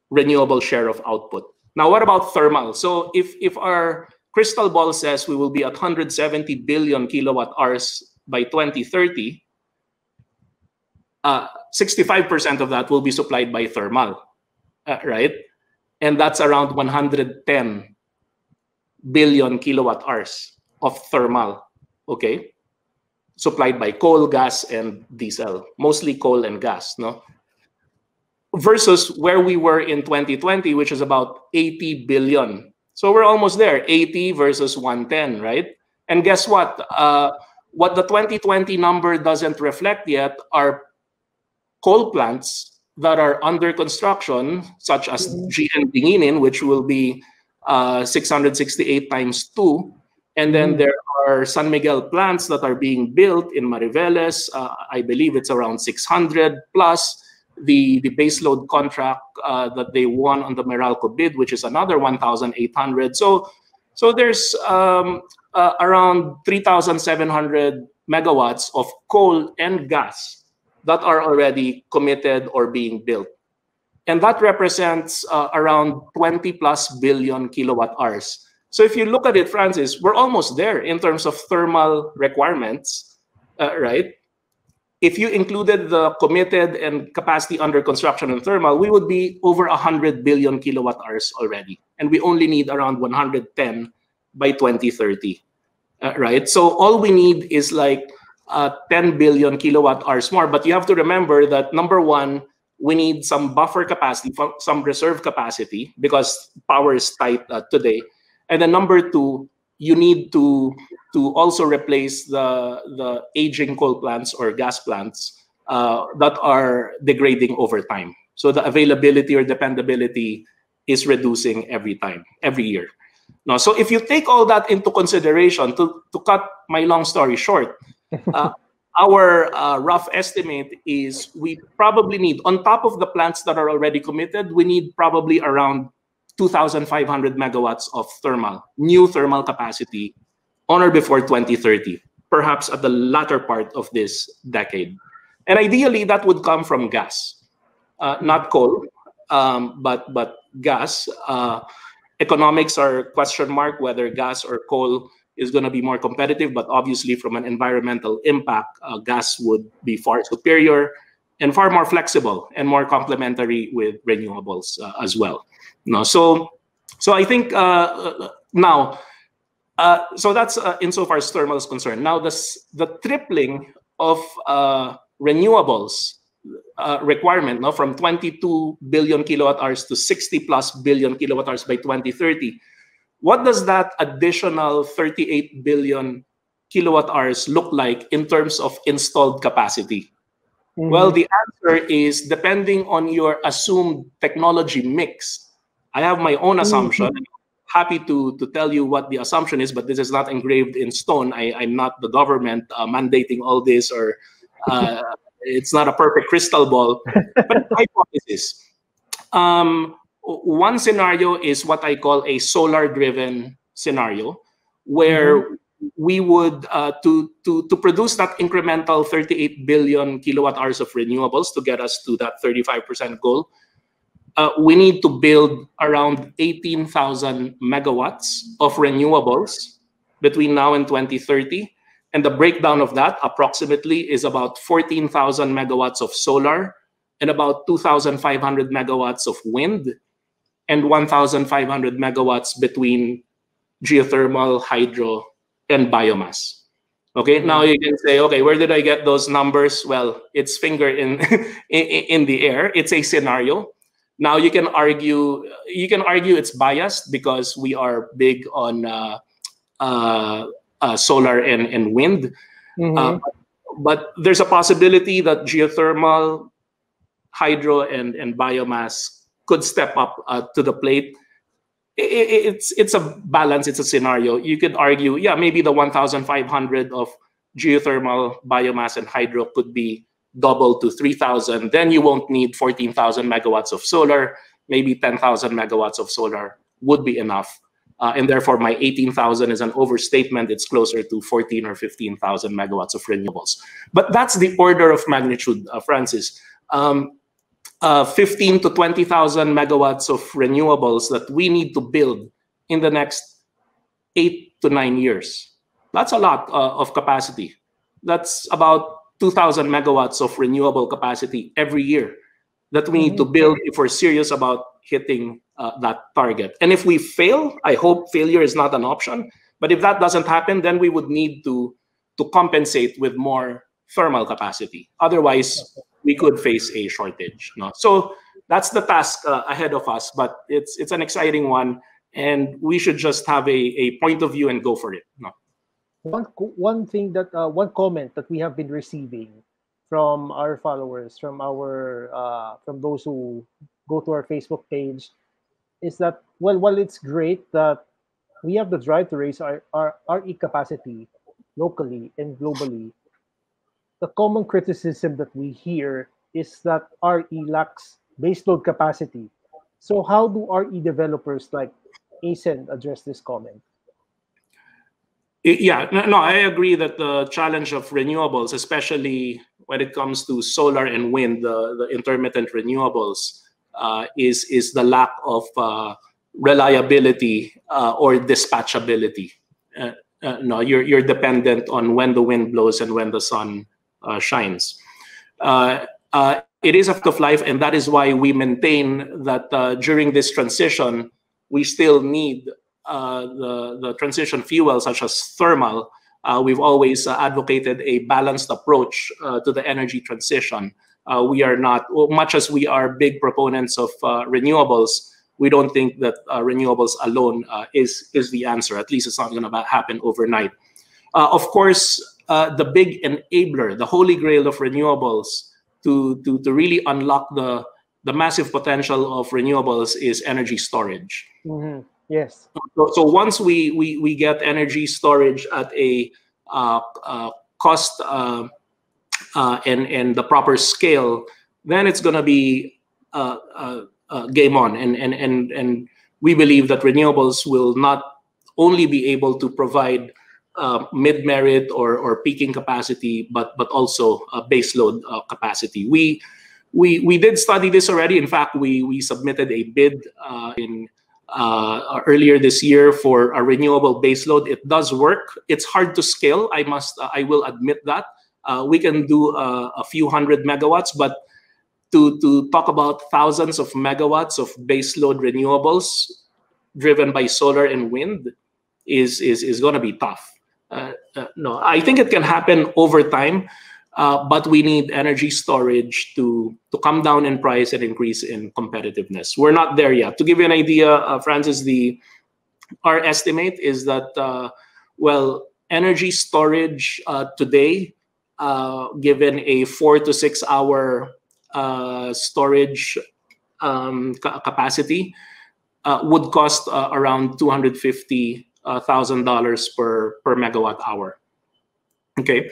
renewable share of output. Now, what about thermal? So if our crystal ball says we will be at 170 billion kilowatt hours by 2030, 65% of that will be supplied by thermal, right? And that's around 110 billion kilowatt hours of thermal, okay? Supplied by coal, gas, and diesel, mostly coal and gas, no? Versus where we were in 2020, which is about 80 billion. So we're almost there, 80 versus 110, right? And guess what? What the 2020 number doesn't reflect yet are coal plants that are under construction, such as GN Dinginin, which will be 668 times 2. And then there are San Miguel plants that are being built in Mariveles. I believe it's around 600 plus the baseload contract that they won on the Meralco bid, which is another 1,800. So there's around 3,700 megawatts of coal and gas that are already committed or being built. And that represents around 20 plus billion kilowatt hours. So if you look at it, Francis, we're almost there in terms of thermal requirements, right? If you included the committed and capacity under construction in thermal, we would be over 100 billion kilowatt hours already. And we only need around 110 by 2030, right? So all we need is like 10 billion kilowatt hours more. But you have to remember that, number one, we need some buffer capacity, some reserve capacity, because power is tight today. And then number two, you need to also replace the aging coal plants or gas plants that are degrading over time. So the availability or dependability is reducing every year. Now, so if you take all that into consideration, to cut my long story short, our rough estimate is we probably need, on top of the plants that are already committed, we need probably around 2,500 megawatts of new thermal capacity on or before 2030, perhaps at the latter part of this decade. And ideally, that would come from gas, not coal, but gas. Economics are question mark whether gas or coal is going to be more competitive, but obviously from an environmental impact, gas would be far superior and far more flexible and more complementary with renewables as well. No, so I think now, so that's insofar as thermal is concerned. Now, the tripling of renewables requirement, no, from 22 billion kilowatt hours to 60 plus billion kilowatt hours by 2030. What does that additional 38 billion kilowatt hours look like in terms of installed capacity? Mm-hmm. Well, the answer is depending on your assumed technology mix. I have my own assumption. I'm happy to tell you what the assumption is, but this is not engraved in stone. I'm not the government mandating all this, or it's not a perfect crystal ball, but hypothesis. One scenario is what I call a solar-driven scenario, where we would, to produce that incremental 38 billion kilowatt hours of renewables to get us to that 35% goal, we need to build around 18,000 megawatts of renewables between now and 2030. And the breakdown of that approximately is about 14,000 megawatts of solar and about 2,500 megawatts of wind and 1,500 megawatts between geothermal, hydro, and biomass. Okay, now you can say, okay, where did I get those numbers? Well, it's finger in in the air. It's a scenario. Now you can argue it's biased because we are big on solar and wind. But there's a possibility that geothermal, hydro, and biomass could step up to the plate. It's a balance. It's a scenario. You could argue, yeah, maybe the 1,500 of geothermal, biomass, and hydro could be doubled to 3,000. Then you won't need 14,000 megawatts of solar. Maybe 10,000 megawatts of solar would be enough. And therefore, my 18,000 is an overstatement. It's closer to 14 or 15,000 megawatts of renewables. But that's the order of magnitude, Francis. 15 to 20,000 megawatts of renewables that we need to build in the next 8 to 9 years. That's a lot of capacity. That's about 2,000 megawatts of renewable capacity every year that we need to build if we're serious about hitting that target. And if we fail, I hope failure is not an option. But if that doesn't happen, then we would need to compensate with more thermal capacity. Otherwise, we could face a shortage. No? So that's the task ahead of us. But it's an exciting one, and we should just have a point of view and go for it. No? One thing that one comment that we have been receiving from our followers, from those who go to our Facebook page, is that while it's great that we have the drive to raise our RE capacity locally and globally, the common criticism that we hear is that RE lacks baseload capacity. So how do RE developers like ACEN address this comment? Yeah, no, I agree that the challenge of renewables, especially when it comes to solar and wind, the intermittent renewables, is the lack of reliability or dispatchability. No, you're dependent on when the wind blows and when the sun shines. It is a fact of life, and that is why we maintain that during this transition, we still need the transition fuel such as thermal. We've always advocated a balanced approach to the energy transition. We are not, much as we are big proponents of renewables, we don't think that renewables alone is the answer. At least it's not going to happen overnight. Of course, the big enabler, the holy grail of renewables to really unlock the massive potential of renewables is energy storage. Yes. So once we get energy storage at a cost and the proper scale, then it's going to be game on. And we believe that renewables will not only be able to provide mid-merit or peaking capacity, but also baseload capacity. We did study this already. In fact, we submitted a bid earlier this year for a renewable baseload. It does work. It's hard to scale. I will admit that. We can do a few hundred megawatts, but to talk about thousands of megawatts of baseload renewables driven by solar and wind is going to be tough. No, I think it can happen over time, but we need energy storage to come down in price and increase in competitiveness. We're not there yet. To give you an idea, Francis, our estimate is that energy storage today, given a 4 to 6 hour storage capacity, would cost around $250,000 per megawatt hour. Okay.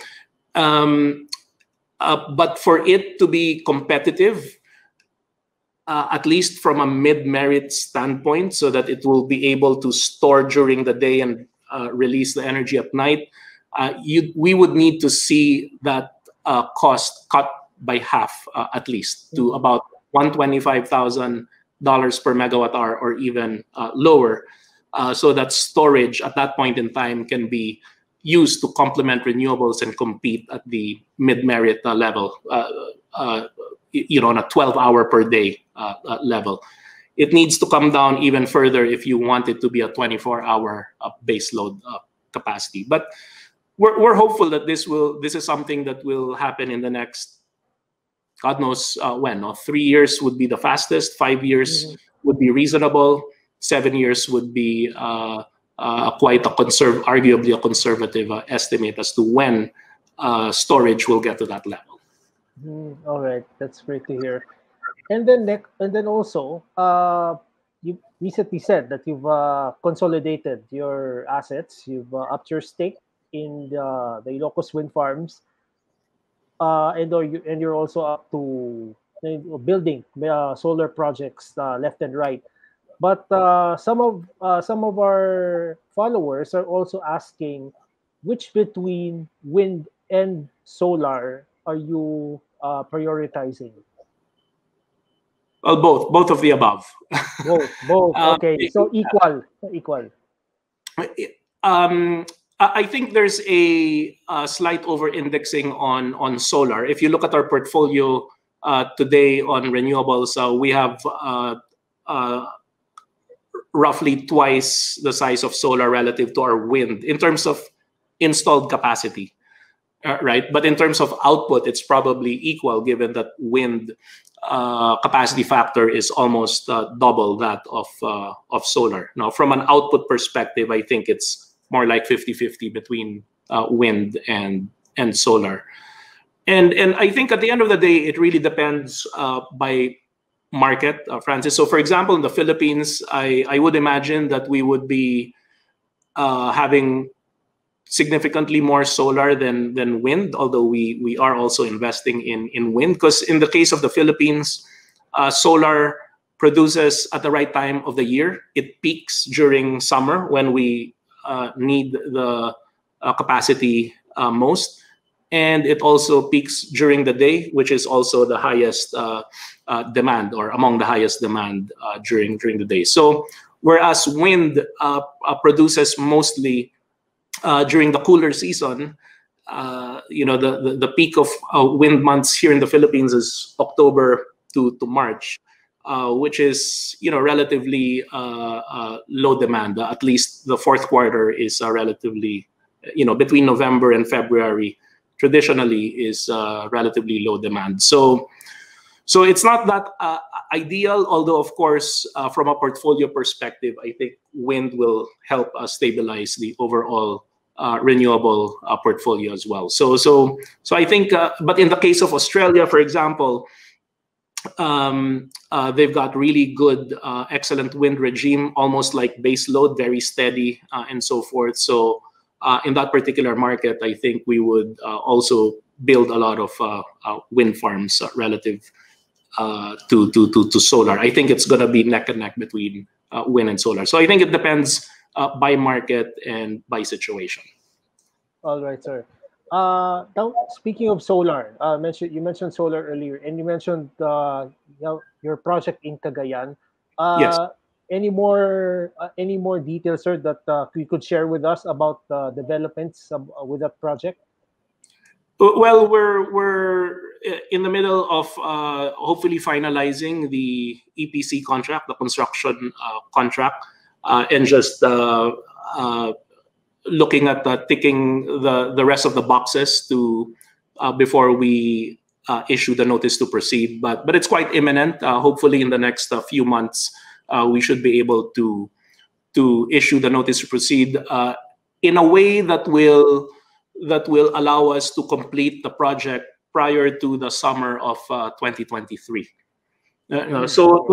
But for it to be competitive, at least from a mid-merit standpoint, so that it will be able to store during the day and release the energy at night, we would need to see that cost cut by half, at least, to about $125,000 per megawatt hour or even lower, so that storage at that point in time can be used to complement renewables and compete at the mid-merit level, on a 12-hour per day level. it needs to come down even further if you want it to be a 24-hour base load capacity. But we're hopeful that this is something that will happen in the next, God knows when. No? 3 years would be the fastest. 5 years would be reasonable. 7 years would be arguably a conservative estimate as to when storage will get to that level. All right, that's great to hear. And then also, you recently said that you've consolidated your assets. You've upped your stake in the Ilocos wind farms, and you're also up to building solar projects left and right. But some of our followers are also asking, which between wind and solar are you prioritizing? Well, both of the above. Both. Okay, so equal. I think there's a slight over-indexing on solar. If you look at our portfolio today on renewables, we have roughly twice the size of solar relative to our wind in terms of installed capacity, right? But in terms of output, it's probably equal, given that wind capacity factor is almost double that of solar. Now, from an output perspective, I think it's more like 50-50 between wind and solar. And I think at the end of the day, it really depends by market, Francis. So, for example, in the Philippines, I would imagine that we would be having significantly more solar than wind, although we are also investing in wind, because in the case of the Philippines, solar produces at the right time of the year. It peaks during summer when we need the capacity most, and it also peaks during the day, which is also the highest demand, or among the highest demand during the day. So whereas wind produces mostly during the cooler season, the peak of wind months here in the Philippines is October to March, which is relatively low demand. At least the fourth quarter is relatively, between November and February, traditionally is relatively low demand. So it's not that ideal, although of course, from a portfolio perspective, I think wind will help us stabilize the overall renewable portfolio as well. So I think, but in the case of Australia, for example, they've got really good, excellent wind regime, almost like base load, very steady, and so forth. So in that particular market, I think we would also build a lot of wind farms relative to solar. I think it's going to be neck and neck between wind and solar. So I think it depends by market and by situation. All right, sir. Now, speaking of solar, you mentioned solar earlier, and you mentioned your project in Cagayan. Yes. Any more details, sir, that you could share with us about the developments with that project? Well, we're in the middle of hopefully finalizing the EPC contract, the construction contract, and just looking at ticking the rest of the boxes to before we issue the notice to proceed. But it's quite imminent. Hopefully, in the next few months, we should be able to issue the notice to proceed in a way that will allow us to complete the project prior to the summer of 2023. So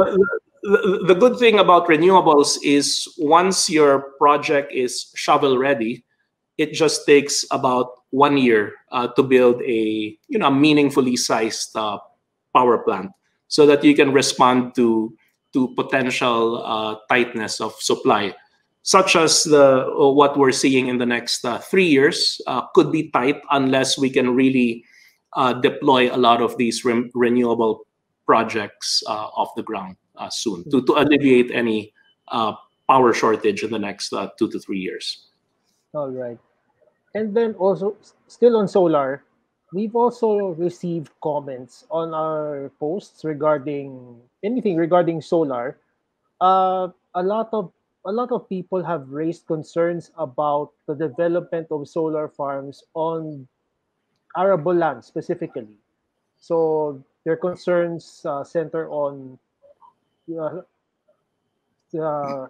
the good thing about renewables is once your project is shovel ready, it just takes about 1 year to build a meaningfully sized power plant, so that you can respond to potential tightness of supply, such as what we're seeing in the next 3 years could be tight unless we can really deploy a lot of these renewable projects off the ground soon to alleviate any power shortage in the next 2 to 3 years. All right. And then also, still on solar, we've also received comments on our posts regarding anything regarding solar. a lot of people have raised concerns about the development of solar farms on arable land specifically. So their concerns center on uh, their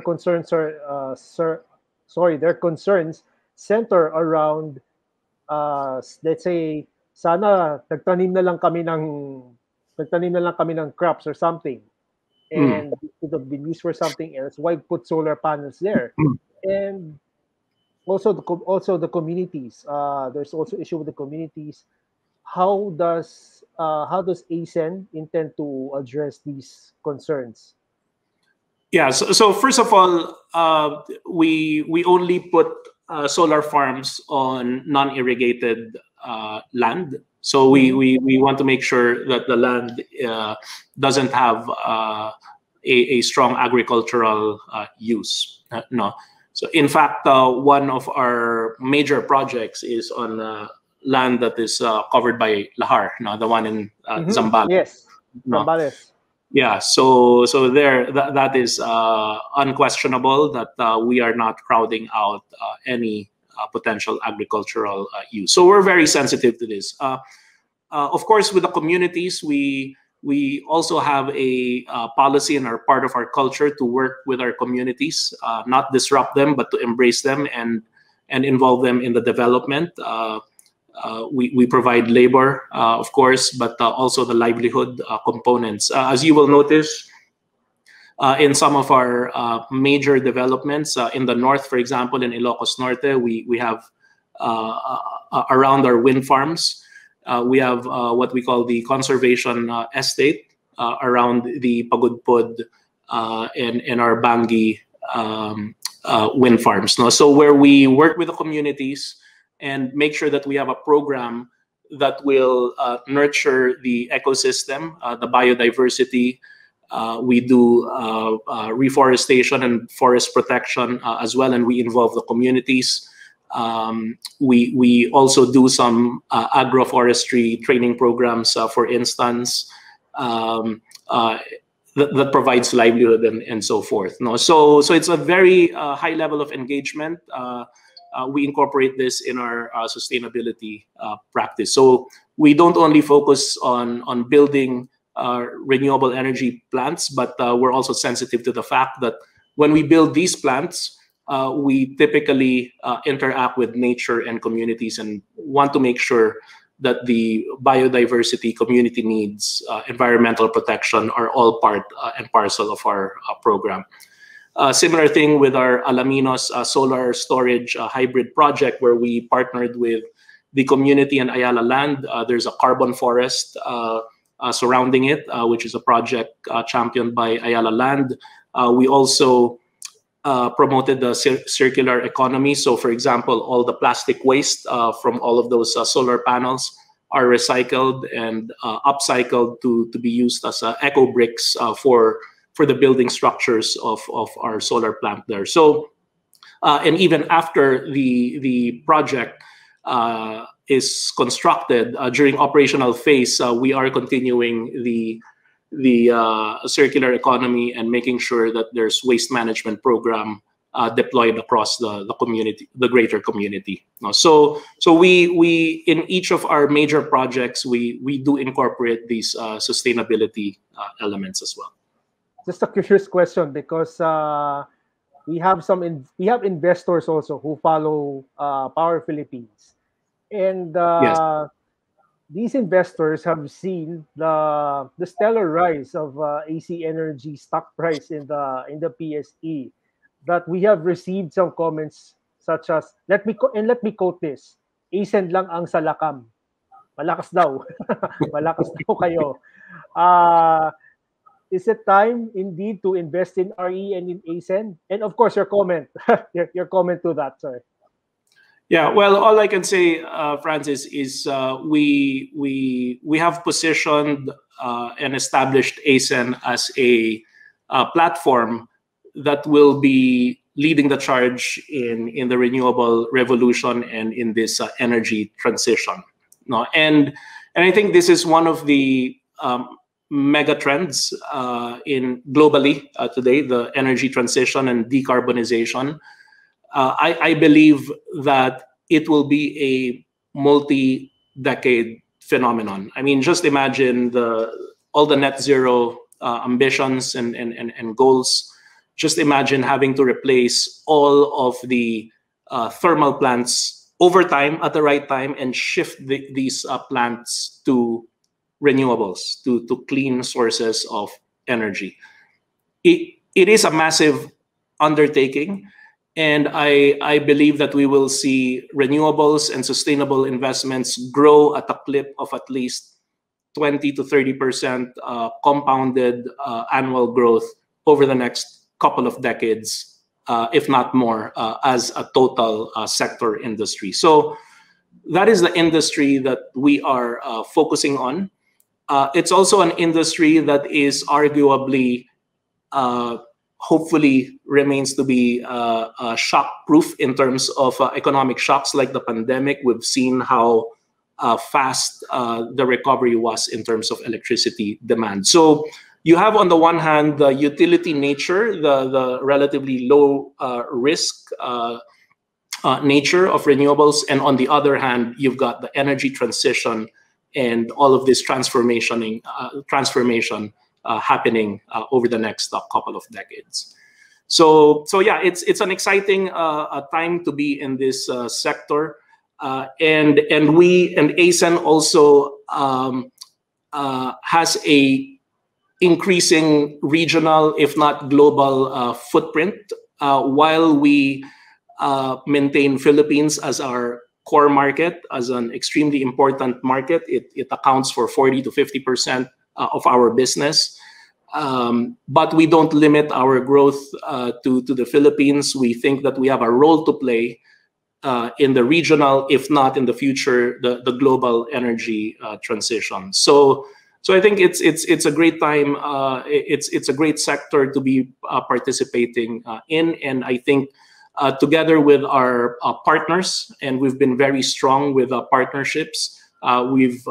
concerns are their concerns center around let's say sana nagtanim na lang kami ng crops or something, Mm. and it could have been used for something else. Why put solar panels there? Mm. And also the communities. There's also issue with the communities. How does ACEN intend to address these concerns? Yeah. So first of all, we only put solar farms on non-irrigated land. So we want to make sure that the land doesn't have a strong agricultural use. No. So in fact, one of our major projects is on land that is covered by Lahar, no, the one in Zambales. Yes, No. Zambales. Yeah, so there that is unquestionable that we are not crowding out any potential agricultural use. So we're very sensitive to this. Of course, with the communities, we also have a policy and are part of our culture to work with our communities, not disrupt them, but to embrace them and involve them in the development. We provide labor, of course, but also the livelihood components. As you will notice in some of our major developments in the north, for example, in Ilocos Norte, we have around our wind farms, we have what we call the conservation estate around the Pagudpud and our Bangi wind farms. No? So where we work with the communities and make sure that we have a program that will nurture the ecosystem, the biodiversity. We do reforestation and forest protection as well, and we involve the communities. We also do some agroforestry training programs, for instance, that provides livelihood and so forth. No, so it's a very high level of engagement. We incorporate this in our sustainability practice. So we don't only focus on building renewable energy plants, but we're also sensitive to the fact that when we build these plants, we typically interact with nature and communities and want to make sure that the biodiversity, community needs, environmental protection are all part and parcel of our program. Similar thing with our Alaminos solar storage hybrid project, where we partnered with the community and Ayala Land. There's a carbon forest surrounding it, which is a project championed by Ayala Land. We also promoted the circular economy. So, for example, all the plastic waste from all of those solar panels are recycled and upcycled to be used as eco bricks for the building structures of our solar plant there. So, and even after the project is constructed, during operational phase, we are continuing the circular economy and making sure that there's waste management program deployed across the community, the greater community. So we in each of our major projects, we do incorporate these sustainability elements as well. Just a curious question, because we have investors also who follow Power Philippines, and Yes. these investors have seen the stellar rise of AC Energy stock price in the PSE. That we have received some comments such as, let me quote this: "ACEN lang ang salakam, malakas daw, malakas daw kayo." Is it time indeed to invest in RE and in ACEN? And of course, your comment, your comment to that, sir. Yeah, well, all I can say, Francis, is we have positioned and established ACEN as a platform that will be leading the charge in the renewable revolution and in this energy transition. No, and I think this is one of the mega trends in globally today, the energy transition and decarbonization. I believe that it will be a multi-decade phenomenon. I mean, just imagine all the net zero ambitions and goals. Just imagine having to replace all of the thermal plants over time at the right time and shift these plants to renewables, to clean sources of energy. It is a massive undertaking, and I believe that we will see renewables and sustainable investments grow at a clip of at least 20 to 30% compounded annual growth over the next couple of decades, if not more, as a total sector industry. So that is the industry that we are focusing on. It's also an industry that is arguably, hopefully, remains to be shock-proof in terms of economic shocks like the pandemic. We've seen how fast the recovery was in terms of electricity demand. So you have, on the one hand, the utility nature, the relatively low risk nature of renewables, and on the other hand, you've got the energy transition and all of this transformation happening over the next couple of decades. So yeah, it's an exciting time to be in this sector, and ACEN also has a increasing regional, if not global, footprint. While we maintain Philippines as our core market, as an extremely important market, it accounts for 40 to 50% of our business. But we don't limit our growth to the Philippines. We think that we have a role to play in the regional, if not in the future, the global energy transition. So I think it's a great time. It's a great sector to be participating in, and I think together with our partners, and we've been very strong with partnerships. We've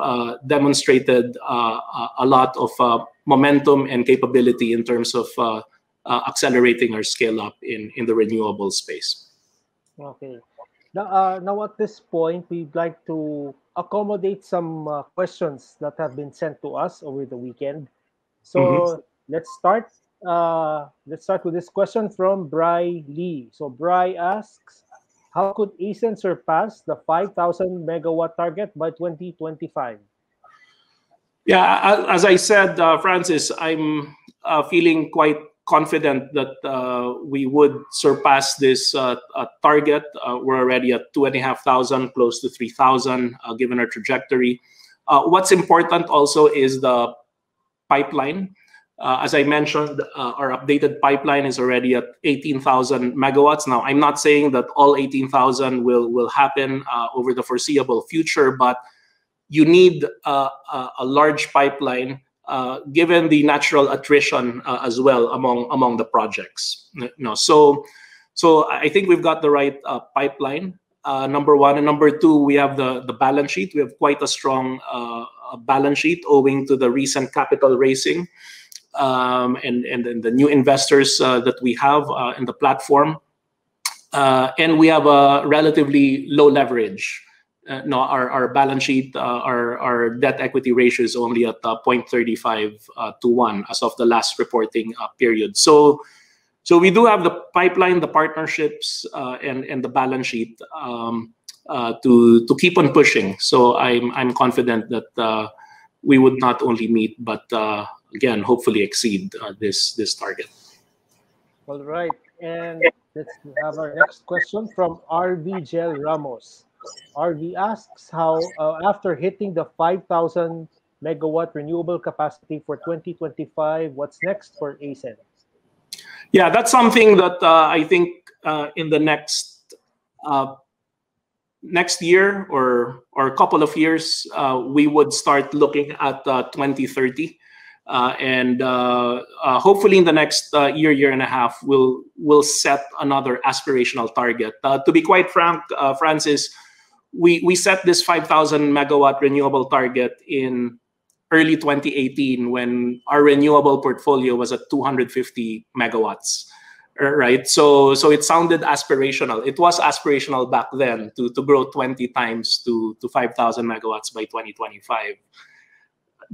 demonstrated a lot of momentum and capability in terms of accelerating our scale up in the renewable space. Okay. Now at this point, we'd like to accommodate some questions that have been sent to us over the weekend. So let's start. Let's start with this question from Bri Lee. So Bri asks, how could ACEN surpass the 5,000 megawatt target by 2025? Yeah, as I said, Francis, I'm feeling quite confident that we would surpass this target. We're already at 2,500, close to 3,000, given our trajectory. What's important also is the pipeline. As I mentioned, our updated pipeline is already at 18,000 megawatts. Now, I'm not saying that all 18,000 will happen over the foreseeable future, but you need a large pipeline given the natural attrition as well among the projects. So I think we've got the right pipeline, number one. And number two, we have the balance sheet. We have quite a strong balance sheet owing to the recent capital raising. And the new investors that we have in the platform. And we have a relatively low leverage. Our balance sheet, our debt equity ratio is only at 0.35 to 1 as of the last reporting period. So we do have the pipeline, the partnerships, and the balance sheet to keep on pushing. So I'm confident that we would not only meet, but again, hopefully exceed this target. All right, and let's have our next question from RV Gel Ramos. RV asks how, after hitting the 5,000 megawatt renewable capacity for 2025, what's next for ACEN? Yeah, that's something that I think in the next year or a couple of years, we would start looking at 2030. And hopefully in the next year and a half, we'll set another aspirational target. To be quite frank, Francis, we set this 5,000 megawatt renewable target in early 2018 when our renewable portfolio was at 250 megawatts. Right, so it sounded aspirational. It was aspirational back then to grow 20 times to 5,000 megawatts by 2025.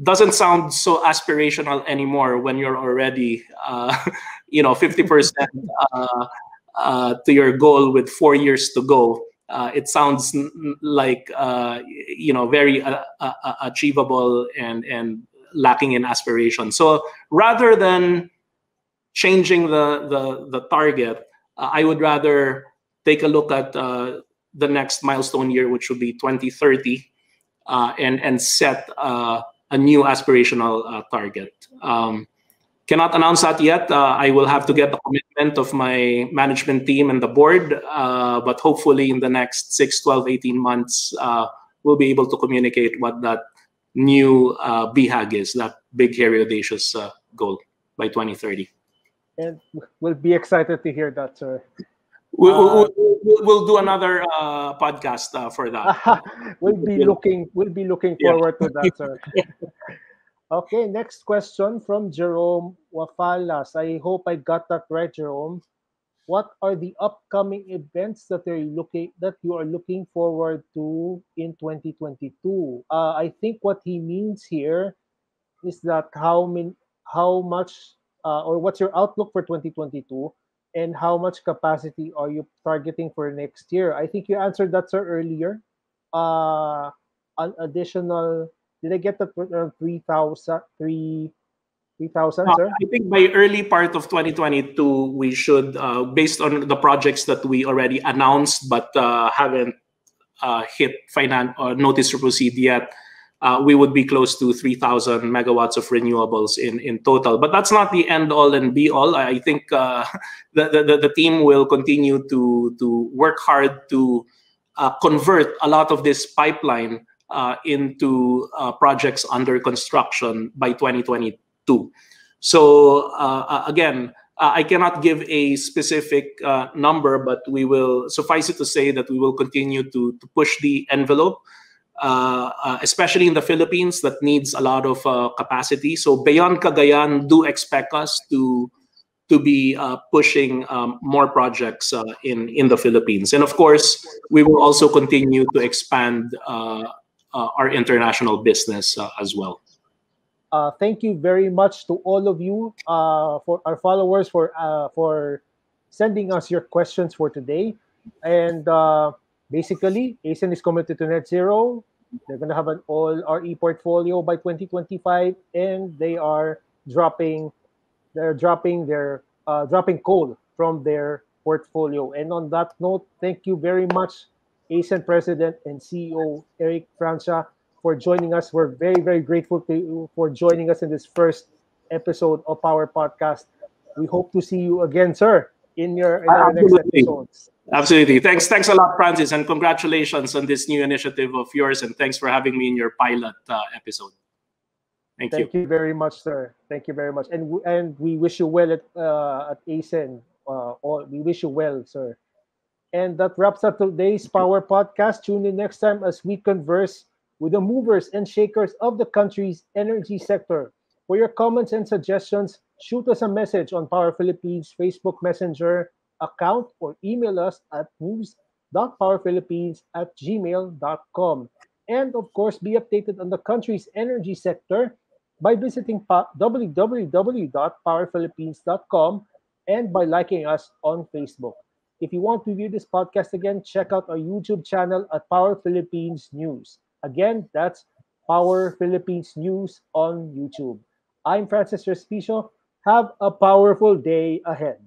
Doesn't sound so aspirational anymore when you're already 50% to your goal with 4 years to go. It sounds like very achievable and lacking in aspiration. So rather than changing the target, I would rather take a look at the next milestone year, which would be 2030, and set a new aspirational target. Cannot announce that yet. I will have to get the commitment of my management team and the board, but hopefully in the next 6, 12, 18 months, we'll be able to communicate what that new BHAG is, that big, hairy, audacious goal by 2030. And we'll be excited to hear that, sir. We'll do another podcast for that. We'll be looking forward to that, sir. Okay, next question from Jerome Wafalas. I hope I got that right, Jerome. What are the upcoming events that you are looking forward to in 2022? I think what he means here is that how much or what's your outlook for 2022, and how much capacity are you targeting for next year? I think you answered that, sir, earlier. An additional, did I get that 3,000, sir? I think by early part of 2022, we should, based on the projects that we already announced but haven't hit notice to proceed yet, we would be close to 3,000 megawatts of renewables in total. But that's not the end all and be all. I think the team will continue to work hard to convert a lot of this pipeline into projects under construction by 2022. So again, I cannot give a specific number, but we will suffice it to say that we will continue to push the envelope. Especially in the Philippines, that needs a lot of capacity. So beyond Cagayan, do expect us to be pushing more projects in the Philippines. And of course, we will also continue to expand our international business as well. Thank you very much to all of you, for our followers, for sending us your questions for today. And basically, ACEN is committed to net zero. They're going to have an all RE portfolio by 2025, and they are dropping coal from their portfolio. And on that note, thank you very much, ACEN President and CEO Eric Francia, for joining us. We're very, very grateful to you for joining us in this first episode of Power Podcast. We hope to see you again, sir, in our next episodes. Absolutely. Thanks a lot, Francis, and congratulations on this new initiative of yours, and thanks for having me in your pilot episode. Thank you. Thank you very much, sir. Thank you very much. And we wish you well at ACEN. We wish you well, sir. And that wraps up today's Power Podcast. Tune in next time as we converse with the movers and shakers of the country's energy sector. For your comments and suggestions, shoot us a message on Power Philippines Facebook Messenger account or email us at news.powerphilippines@gmail.com. And of course, be updated on the country's energy sector by visiting www.powerphilippines.com and by liking us on Facebook. If you want to view this podcast again, check out our YouTube channel at Power Philippines News. Again, that's Power Philippines News on YouTube. I'm Francis Respicio. Have a powerful day ahead.